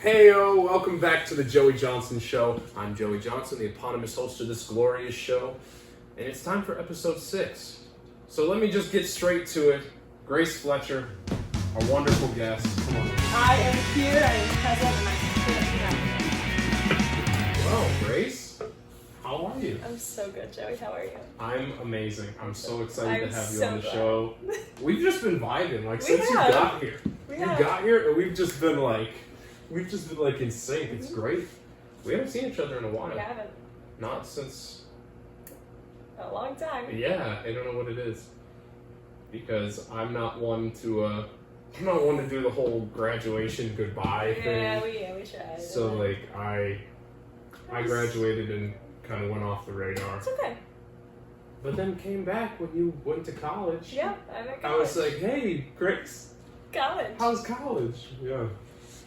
Heyo, welcome back to the Joey Johnson Show. I'm Joey Johnson, the eponymous host of this glorious show, and it's time for episode 6. So let me just get straight to it. Grace Fletcher, our wonderful guest. Come on. I am here, I am present, and I'm here. Well, Grace, how are you? I'm so good, Joey. How are you? I'm amazing. I'm so excited to have you so on the glad. show. We've just been vibing, We since you have. got here. We You have. got here, and we've just been in sync. It's great. We haven't seen each other in a while. We haven't. Not since, A long time. yeah, I don't know what it is. Because I'm not one to do the whole graduation goodbye Yeah, thing. we tried. So I graduated and kind of went off the radar. It's okay. But then came back when you went to college. Yeah, I'm at college. I was like, hey, Grace, college. how's college? Yeah.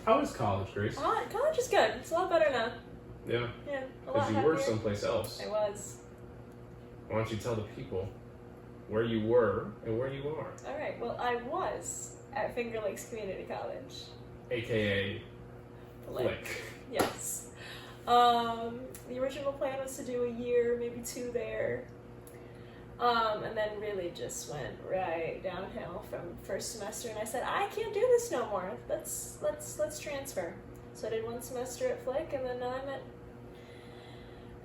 How is college, Grace? College is good. It's a lot better now. Yeah. Yeah, a lot Because you happier. were someplace else. I was. Why don't you tell the people where you were and where you are? All right. Well, I was at Finger Lakes Community College. AKA Flick. Yes. The original plan was to do a year, maybe 2 there. And then really just went right downhill from first semester, and I said, I can't do this no more. Let's transfer. So I did 1 semester at Flick, and then now I'm at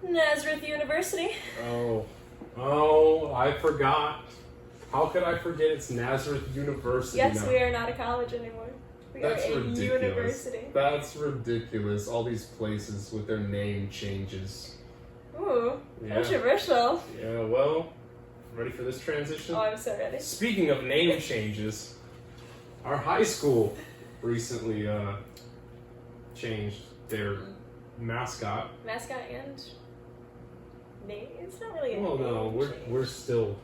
Nazareth University. Oh, I forgot. How could I forget it's Nazareth University Yes, now? we are not a college anymore. We That's are a ridiculous. university. That's ridiculous. All these places with their name changes. Ooh, Yeah. controversial. Yeah, well, ready for this transition? Oh, I'm so ready. Speaking of name changes, our high school recently changed their mascot. Mascot and name? It's not really a Well, name no, change. we're still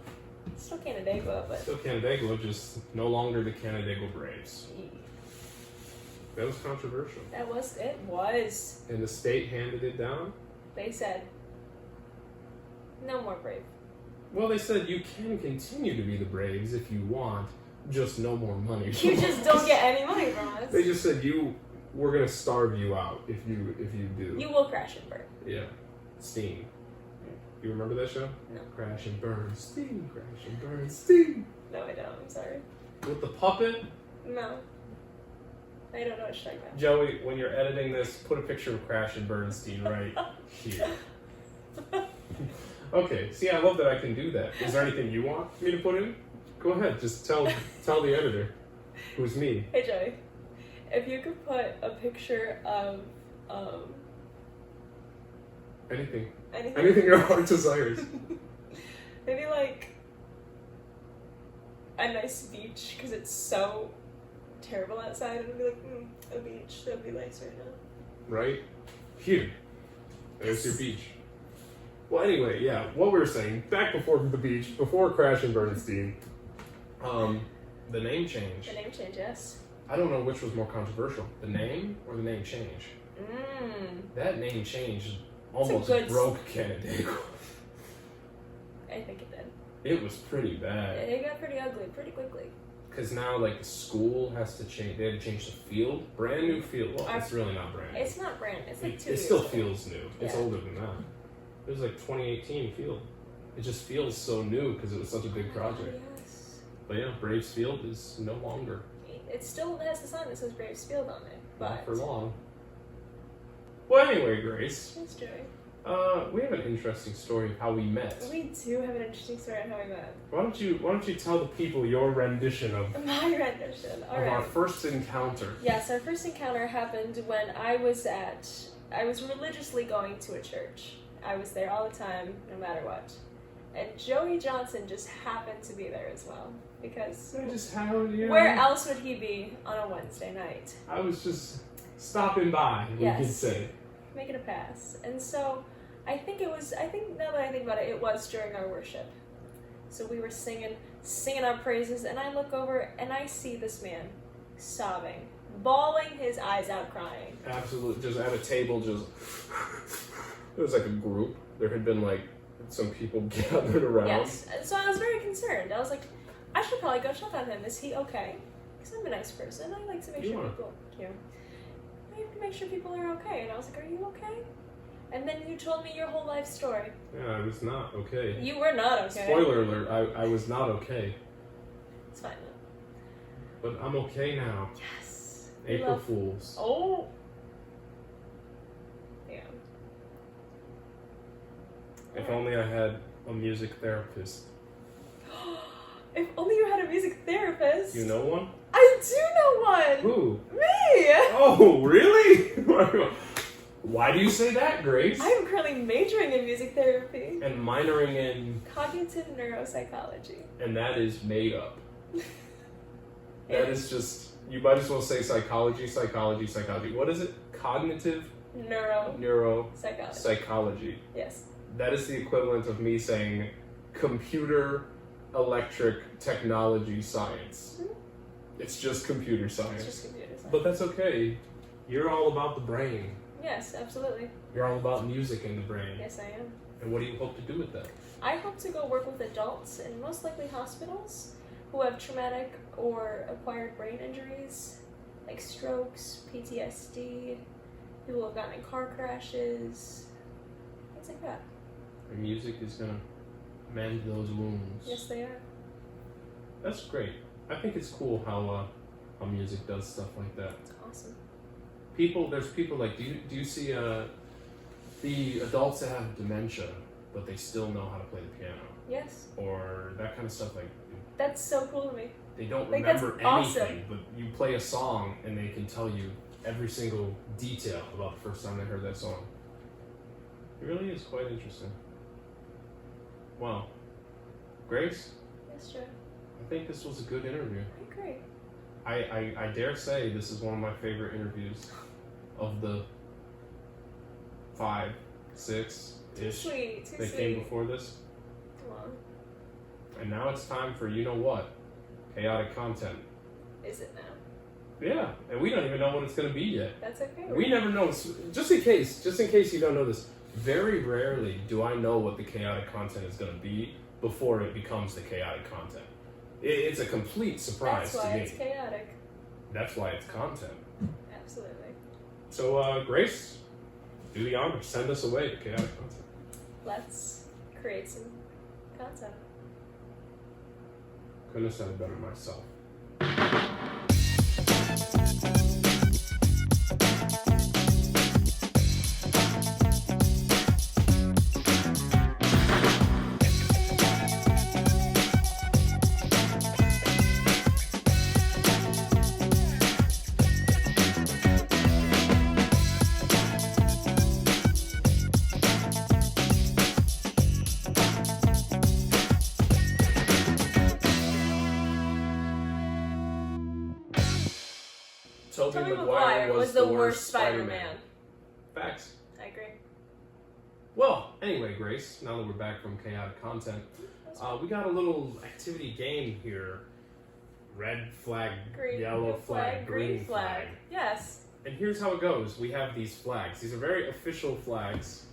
It's still Canandaigua, but Canandaigua, just no longer the Canandaigua Braves. That was controversial. it was. And the state handed it down? They said, no more Brave. Well, they said you can continue to be the Braves if you want, just no more money. You just don't get any money from us. They just said we're gonna starve you out if you do. You will crash and burn. Yeah. Steam. You remember that show? No. Crash and burn, steam, crash and burn, steam. No, I don't. I'm sorry. With the puppet? No. I don't know what you're talking about. Joey, when you're editing this, put a picture of Crash and Bernstein right here. Okay, see, I love that I can do that. Is there anything you want me to put in? Go ahead, just tell the editor, who's me. Hey, Joey. If you could put a picture of Anything anything your heart desires. maybe like a nice beach, because it's so terrible outside, and I'd be like, a beach, that'd be nice right now. Right? Here. There's your beach. Well, anyway, yeah, what we were saying, back before the beach, before Crash and Bernstein, the name change. The name change, yes. I don't know which was more controversial, the name or the name change. That name change almost broke Canandaigua. I think it did. It was pretty bad. It got pretty ugly pretty quickly. Because now, the school has to change. They had to change the field. Brand new field. Well, it's really not brand new. It's not brand. It's like 2 years It still old. feels new. It's Yeah. older than that. It was like 2018 field. It just feels so new because it was such a big project. Yes. But yeah, Braves Field is no longer. It still has the sign that says Braves Field on it, but Not for long. Well, anyway, Grace, Thanks, Joey. we have an interesting story of how we met. We do have an interesting story on how we met. Why don't you tell the people your rendition of My rendition. All our right. first encounter? Yes, our first encounter happened when I was religiously going to a church. I was there all the time, no matter what. And Joey Johnson just happened to be there as well. Because I just happened, you know, where else would he be on a Wednesday night? I was just stopping by, we could Yes. say. Making a pass. And so I think now that I think about it, it was during our worship. So we were singing our praises, and I look over and I see this man sobbing, bawling his eyes out, crying. Absolutely, just at a table, just it was like a group. There had been some people gathered around. Yes. So I was very concerned. I was like, I should probably go check on him. Is he okay? Because I'm a nice person. I like to make You sure are. people, I have to make sure people are okay. And I was like, are you okay? And then you told me your whole life story. Yeah, I was not okay. You were not okay. Spoiler alert, I was not okay. It's fine though. But I'm okay now. Yes. April Fools. Oh. Yeah. If only I had a music therapist. If only you had a music therapist. You know one? I do know one. Who? Me. Oh, really? Why do you say that, Grace? I am currently majoring in music therapy. And minoring in... Cognitive neuropsychology. And that is made up. Yeah. That is just... You might as well say psychology. What is it? Cognitive... Neuropsychology. Psychology. Yes. That is the equivalent of me saying computer electric technology science. Mm-hmm. It's just computer science. It's just computer science. But that's okay. You're all about the brain. Yes, absolutely. You're all about music in the brain. Yes, I am. And what do you hope to do with that? I hope to go work with adults in most likely hospitals who have traumatic or acquired brain injuries, like strokes, PTSD, people who have gotten in car crashes, things like that. And music is gonna mend those wounds. Yes, they are. That's great. I think it's cool how music does stuff like that. It's awesome. There's people like, do you see the adults that have dementia, but they still know how to play the piano? Yes. Or that kind of stuff, like That's so cool to me. they don't Like, that's remember awesome. anything, but you play a song and they can tell you every single detail about the first time they heard that song. It really is quite interesting. Wow. Grace, Yes, Joe. I think this was a good interview. I agree. I dare say this is one of my favorite interviews of the 5, 6-ish Too sweet. Too that sweet. came before this. Come on. And now it's time for you know what? Chaotic content. Is it now? Yeah, and we don't even know what it's going to be yet. That's okay. We never know. Just in case you don't know this, very rarely do I know what the chaotic content is going to be before it becomes the chaotic content. It's a complete surprise That's why to me. it's chaotic. That's why it's content. Absolutely. So, Grace, do the honor. Send us away to chaotic content. Let's create some content. Couldn't have said it better myself. Tobey Maguire was the worst Spider-Man. Facts. I agree. Well, anyway, Grace, now that we're back from chaotic content, we got a little activity game here. Red flag, yellow flag, green flag. Yes. And here's how it goes. We have these flags. These are very official flags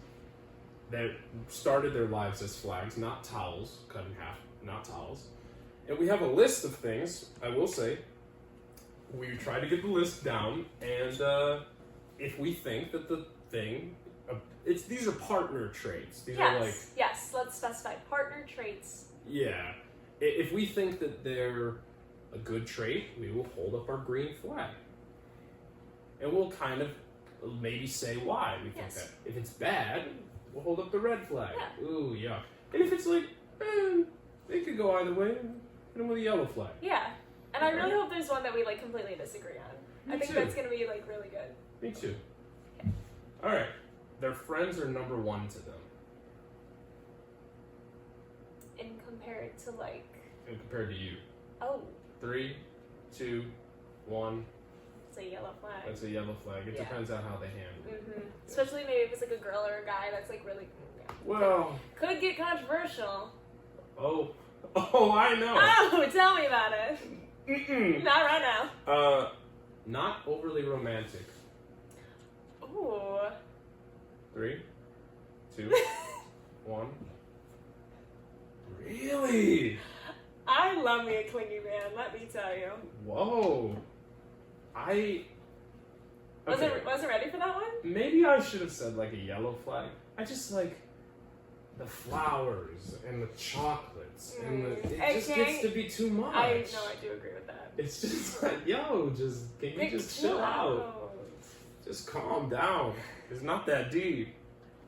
that started their lives as flags, not towels, cut in half, not towels. And we have a list of things, I will say. We try to get the list down, and if we think that the thing, these are partner traits. These are like... Yes, let's specify partner traits. Yeah. If we think that they're a good trait, we will hold up our green flag. And we'll kind of maybe say why we think that. If it's bad, we'll hold up the red flag. Yeah. Ooh, yuck. And if it's like, it could go either way, hit them with a yellow flag. Yeah. And I really hope there's one that we like completely disagree on. I think that's gonna be like really good. Me too. Okay. Alright. Their friends are number one to them. And compared to like... And compared to you. Oh. 3, 2, 1. It's a yellow flag. That's a yellow flag. It depends on how they handle it. Mm-hmm. Especially maybe if it's like a girl or a guy that's like really... Yeah. Well... Could get controversial. Oh, I know. Oh, tell me about it. Mm-mm. Not right now. Not overly romantic. Ooh. 3, 2, 1. Really? I love me a clingy man, let me tell you. Whoa. I Wasn't ready for that one? Maybe I should have said like a yellow flag. I just like the flowers and the chocolates and it just gets to be too much. I do agree with that. It's just like, yo, can you just chill out? Just calm down. It's not that deep.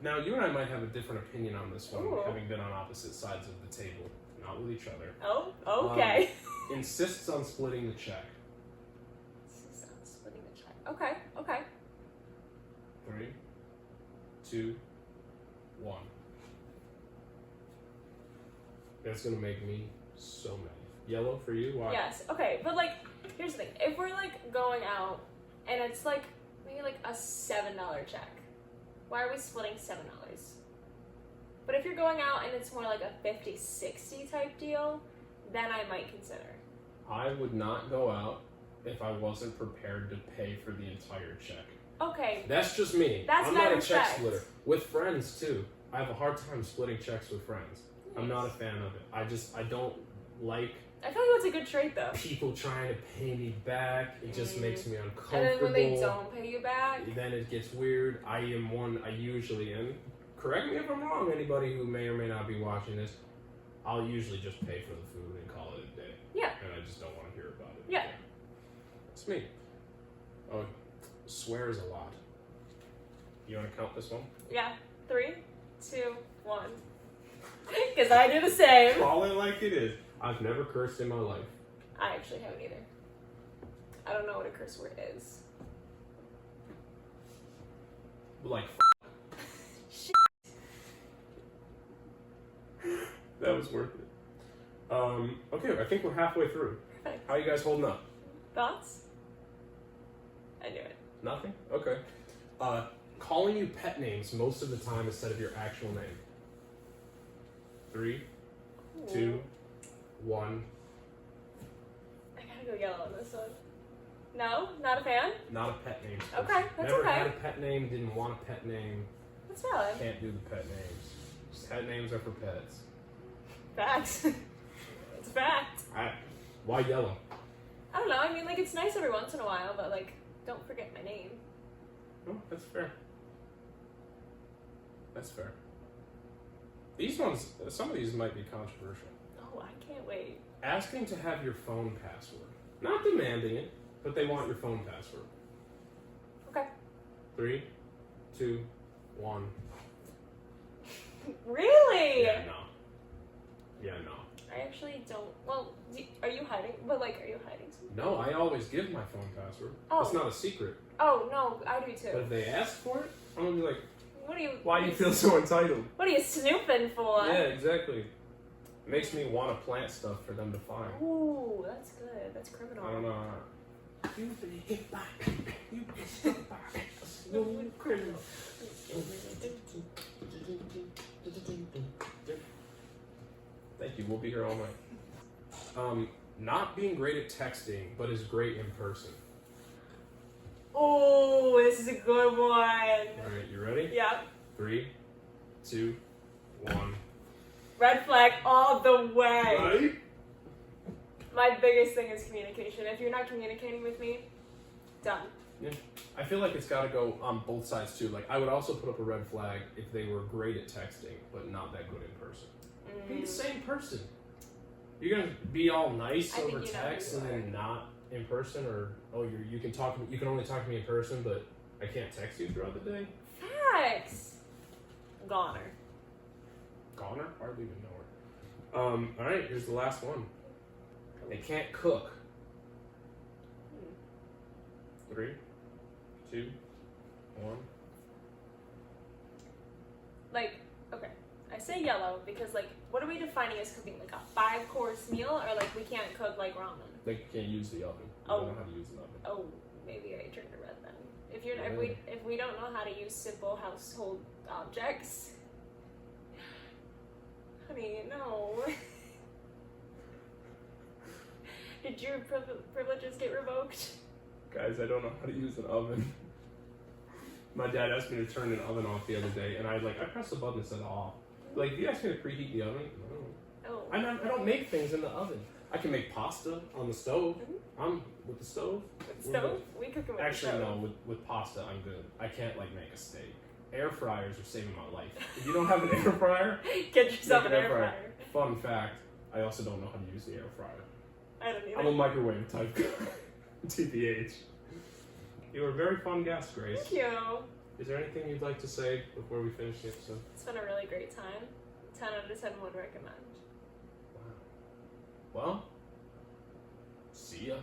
Now, you and I might have a different opinion on this one, having been on opposite sides of the table, not with each other. Oh, okay. Insists on splitting the check. Insists on splitting the check. Okay. 3, 2, 1. That's gonna make me so mad. Yellow for you? Why? Yes. Okay, but like, here's the thing: if we're like going out and it's like maybe like a $7 check, why are we splitting $7? But if you're going out and it's more like a 50-60 type deal, then I might consider. I would not go out if I wasn't prepared to pay for the entire check. Okay. That's just me. That's I'm my not a respect. check splitter. With friends too. I have a hard time splitting checks with friends. Nice. I'm not a fan of it. I don't like I feel like that's a good trait though. people trying to pay me back. It just makes me uncomfortable. And then when they don't pay you back, then it gets weird. I usually am. Correct me if I'm wrong, anybody who may or may not be watching this. I'll usually just pay for the food and call it a day. Yeah. And I just don't want to hear about it. Yeah. It's me. Oh, swears a lot. You want to count this one? yeah. 3, 2, 1. Because I do the same. Call it like it is. I've never cursed in my life. I actually haven't either. I don't know what a curse word is. Like, Shit. that was worth it. Okay, I think we're halfway through. Perfect. How you guys holding up? Thoughts? I knew it. Nothing? Okay. Calling you pet names most of the time instead of your actual name. 3, 2, 1. I gotta go yellow on this one. No? Not a fan? Not a pet name. Okay, that's Never okay. had a pet name, didn't want a pet name. That's valid. Can't do the pet names. Pet names are for pets. Fact. It's a fact. Why yellow? I don't know. I mean, like, it's nice every once in a while, but, like, don't forget my name. Oh, that's fair. That's fair. These ones, some of these might be controversial. Oh, I can't wait. Asking to have your phone password. Not demanding it, but they want your phone password. Okay. 3, 2, 1. Really? Yeah, no. Yeah, no. I actually don't. Well, are you hiding? But, like, are you hiding something? No, I always give my phone password. Oh. It's not a secret. Oh, no, I do But too. if they ask for it, I'm gonna be like, What are you. why do you feel so entitled? What are you snooping for? Yeah, exactly. It makes me want to plant stuff for them to find. Ooh, that's good. That's criminal. I don't know. You've been hit by, you've been struck by a smooth criminal. Thank you. We'll be here all night. Not being great at texting, but is great in person. Oh, this is a good one. All right, you ready? Yep. 3, 2, 1. Red flag all the way. Right? My biggest thing is communication. If you're not communicating with me, done. Yeah. I feel like it's got to go on both sides too. Like, I would also put up a red flag if they were great at texting, but not that good in person. Be the same person. You're gonna be all nice I over think you know text who and you then not in person, or you can talk. You can only talk to me in person, but I can't text you throughout the day. Facts. Goner. Goner? Hardly even know her. All right, here's the last one. They can't cook. 3, 2, 1. Like, okay. I say yellow because, like, what are we defining as cooking? Like a 5-course meal, or like we can't cook like ramen? They can't use the oven. They Oh. don't know how to use an oven. Oh, maybe I turned to red then. If you're Yeah. if we don't know how to use simple household objects, honey, no. Did your privileges get revoked? Guys, I don't know how to use an oven. My dad asked me to turn an oven off the other day, and I pressed the button and said off. Like, you asked me to preheat the oven? No. Oh. I don't make things in the oven. I can make pasta on the stove. Mm-hmm. I'm with the stove. With stove? We cook them with Actually, the stove. no. With pasta, I'm good. I can't like make a steak. Air fryers are saving my life. If you don't have an air fryer, Get yourself make an air fryer. Fun fact: I also don't know how to use the air fryer. I don't either. I'm a microwave type guy. TBH. You were a very fun guest, Grace. Thank you. Is there anything you'd like to say before we finish the episode? It's been a really great time. 10 out of 10 would recommend. Wow. Well, see ya.